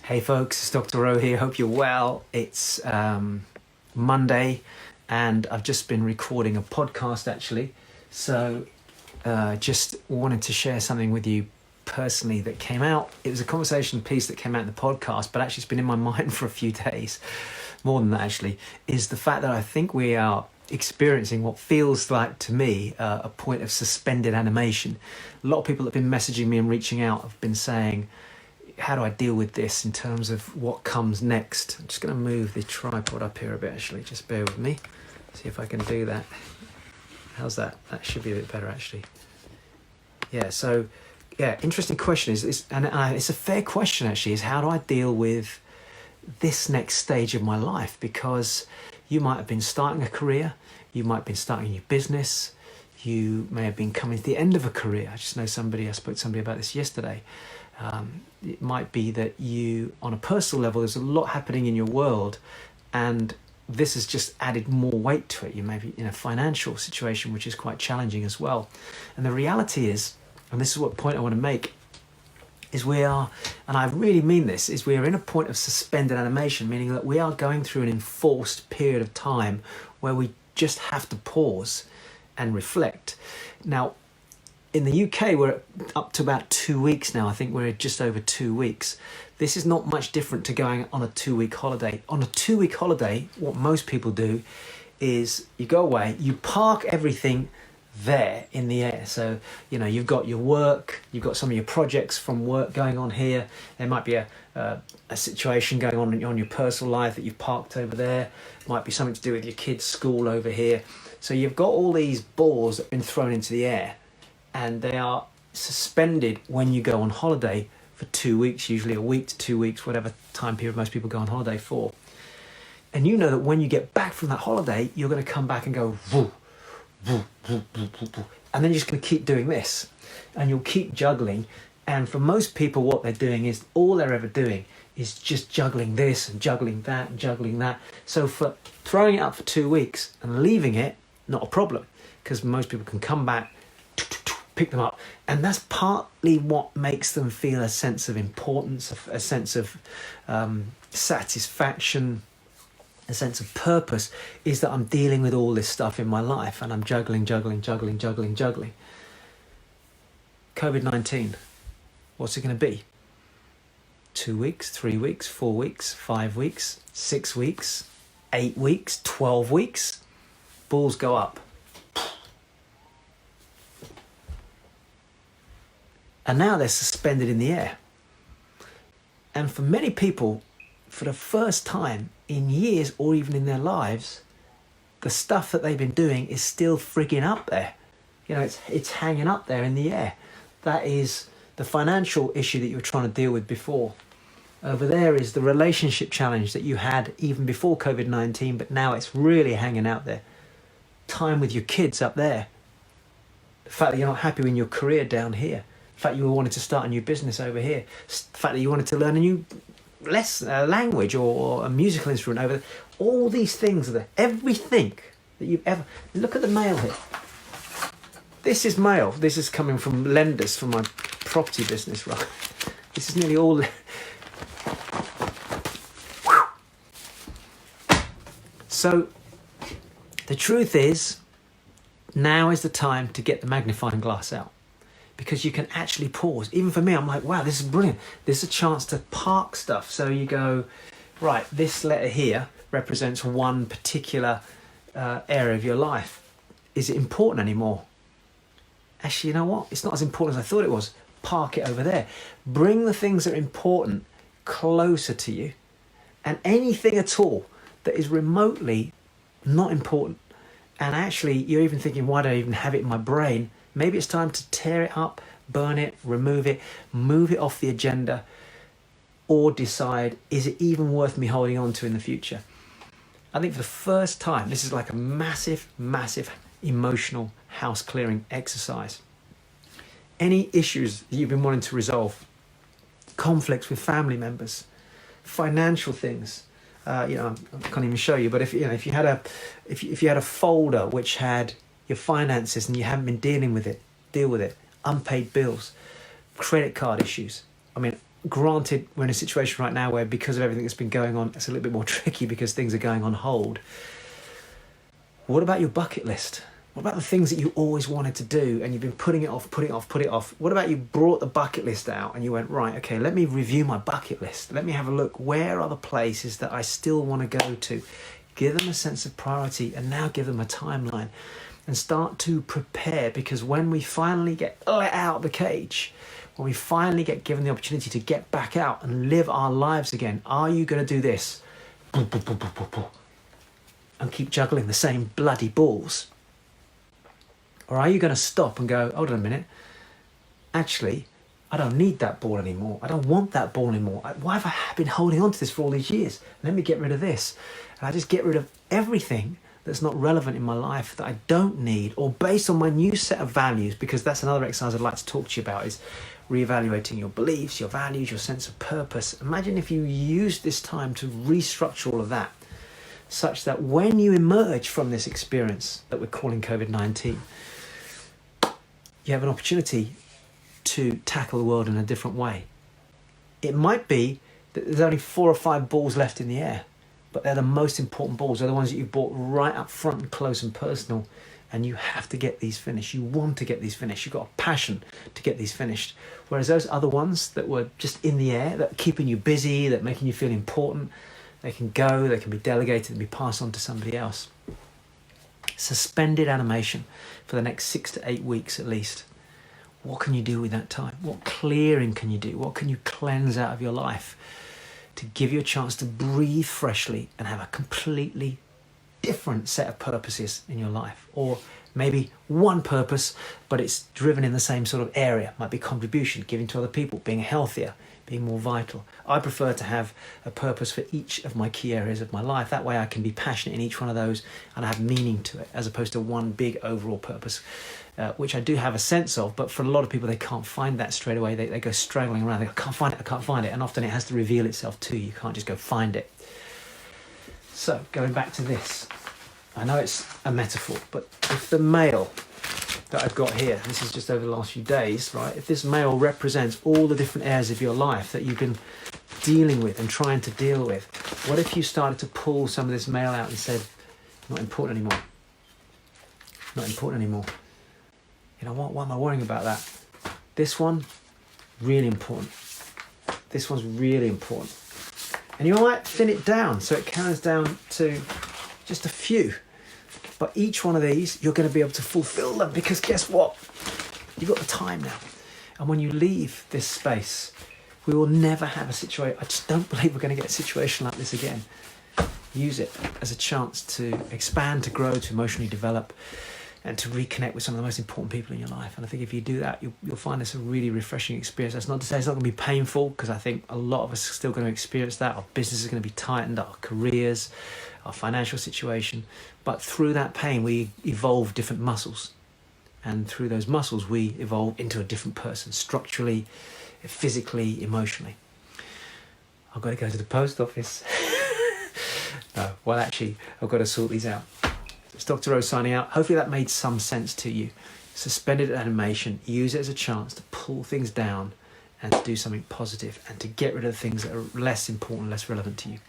Hey folks, it's Dr. Rowe here. Hope you're well. It's Monday and I've just been recording a podcast actually. So just wanted to share something with you personally that came out. It was a conversation piece that came out in the podcast, but actually it's been in my mind for a few days. More than that actually, is the fact that I think we are experiencing what feels like to me a point of suspended animation. A lot of people that have been messaging me and reaching out have been saying, how do I deal with this in terms of what comes next? I'm just going to move the tripod up here a bit actually, just bear with me. See if I can do that. How's that? That should be a bit better actually. Yeah, so yeah, interesting question is and it's a fair question actually, is how do I deal with this next stage of my life? Because you might have been starting a career, you might have been starting a new business, you may have been coming to the end of a career. I spoke to somebody about this yesterday. It might be that you, on a personal level, there's a lot happening in your world and this has just added more weight to it. You may be in a financial situation which is quite challenging as well. And the reality is, and this is what point I want to make, is we are, and I really mean this, is we are in a point of suspended animation, meaning that we are going through an enforced period of time where we just have to pause and reflect. Now, in the UK, we're up to about 2 weeks now. I think we're just over 2 weeks. This is not much different to going on a 2-week holiday. On a 2-week holiday, what most people do is you go away, you park everything there in the air. So, you know, you've got your work, you've got some of your projects from work going on here. There might be a situation going on your personal life that you've parked over there. It might be something to do with your kids' school over here. So you've got all these balls that have been thrown into the air and they are suspended when you go on holiday for 2 weeks, usually a week to 2 weeks, whatever time period most people go on holiday for. And you know that when you get back from that holiday, you're going to come back and go, woo, woo, woo, woo, woo, woo. And then you're just going to keep doing this and you'll keep juggling. And for most people, what they're doing is all they're ever doing is just juggling this and juggling that and juggling that. So for throwing it up for 2 weeks and leaving it, not a problem, because most people can come back, pick them up, and that's partly what makes them feel a sense of importance, a sense of satisfaction, a sense of purpose, is that I'm dealing with all this stuff in my life and I'm juggling. COVID-19, what's it going to be? 2 weeks, 3 weeks, 4 weeks, 5 weeks, 6 weeks, 8 weeks, 12 weeks? Balls go up. And now they're suspended in the air. And for many people, for the first time in years or even in their lives, the stuff that they've been doing is still frigging up there. You know, it's hanging up there in the air. That is the financial issue that you were trying to deal with before. Over there is the relationship challenge that you had even before COVID-19, but now it's really hanging out there. Time with your kids up there. The fact that you're not happy in your career down here. The fact you wanted to start a new business over here. The fact that you wanted to learn a new language or a musical instrument over there. All these things are there. Everything that you've ever... Look at the mail here. This is mail. This is coming from lenders from my property business, right? This is nearly all... So, the truth is, now is the time to get the magnifying glass out. Because you can actually pause. Even for me, I'm like, wow, this is brilliant. This is a chance to park stuff. So you go, right, this letter here represents one particular area of your life. Is it important anymore? Actually, you know what? It's not as important as I thought it was. Park it over there. Bring the things that are important closer to you. And anything at all that is remotely not important. And actually, you're even thinking, why do I even have it in my brain? Maybe it's time to tear it up, burn it, remove it, move it off the agenda, or decide, is it even worth me holding on to in the future? I think for the first time, this is like a massive, massive emotional house clearing exercise. Any issues that you've been wanting to resolve, conflicts with family members, financial things, I can't even show you, but if you had a folder which had your finances and you haven't been dealing with it, deal with it. unpaid bills, credit card issues. I mean, granted, we're in a situation right now where because of everything that's been going on, it's a little bit more tricky because things are going on hold. What about your bucket list? What about the things that you always wanted to do and you've been putting it off? What about you brought the bucket list out and you went, right, okay, let me review my bucket list. Let me have a look. Where are the places that I still want to go to? Give them a sense of priority and now give them a timeline and start to prepare, because when we finally get let out of the cage, when we finally get given the opportunity to get back out and live our lives again, are you going to do this? And keep juggling the same bloody balls? Or are you going to stop and go, hold on a minute, actually, I don't need that ball anymore. I don't want that ball anymore. Why have I been holding on to this for all these years? Let me get rid of this. And I just get rid of everything that's not relevant in my life, that I don't need, or based on my new set of values, because that's another exercise I'd like to talk to you about, is reevaluating your beliefs, your values, your sense of purpose. Imagine if you used this time to restructure all of that, such that when you emerge from this experience that we're calling COVID-19, you have an opportunity to tackle the world in a different way. It might be that there's only 4 or 5 balls left in the air, but they're the most important balls. They're the ones that you bought right up front and close and personal, and you have to get these finished. You want to get these finished. You've got a passion to get these finished. Whereas those other ones that were just in the air, that are keeping you busy, that are making you feel important, they can go, they can be delegated and be passed on to somebody else. Suspended animation for the next 6 to 8 weeks at least. What can you do with that time? What clearing can you do? What can you cleanse out of your life to give you a chance to breathe freshly and have a completely different set of purposes in your life? Or maybe one purpose, but it's driven in the same sort of area. Might be contribution, giving to other people, being healthier, being more vital. I prefer to have a purpose for each of my key areas of my life. That way I can be passionate in each one of those and I have meaning to it, as opposed to one big overall purpose, which I do have a sense of, but for a lot of people, they can't find that straight away. They go straggling around. They go, I can't find it. And often it has to reveal itself to you. You can't just go find it. So going back to this, I know it's a metaphor, but if the mail that I've got here, this is just over the last few days, right? If this mail represents all the different areas of your life that you've been dealing with and trying to deal with, what if you started to pull some of this mail out and said, not important anymore. Not important anymore. You know what? Why am I worrying about that? This one, really important. This one's really important. And you might thin it down so it counts down to just a few. But each one of these, you're going to be able to fulfill them, because guess what? You've got the time now. And when you leave this space, we will never have a situation. I just don't believe we're going to get a situation like this again. Use it as a chance to expand, to grow, to emotionally develop, and to reconnect with some of the most important people in your life. And I think if you do that, you'll find this a really refreshing experience. That's not to say it's not going to be painful, because I think a lot of us are still going to experience that. Our business is going to be tightened, our careers, our financial situation. But through that pain, we evolve different muscles. And through those muscles, we evolve into a different person, structurally, physically, emotionally. I've got to go to the post office. No, well, actually, I've got to sort these out. It's Dr. O signing out. Hopefully that made some sense to you. Suspended animation, use it as a chance to pull things down and to do something positive and to get rid of the things that are less important, less relevant to you.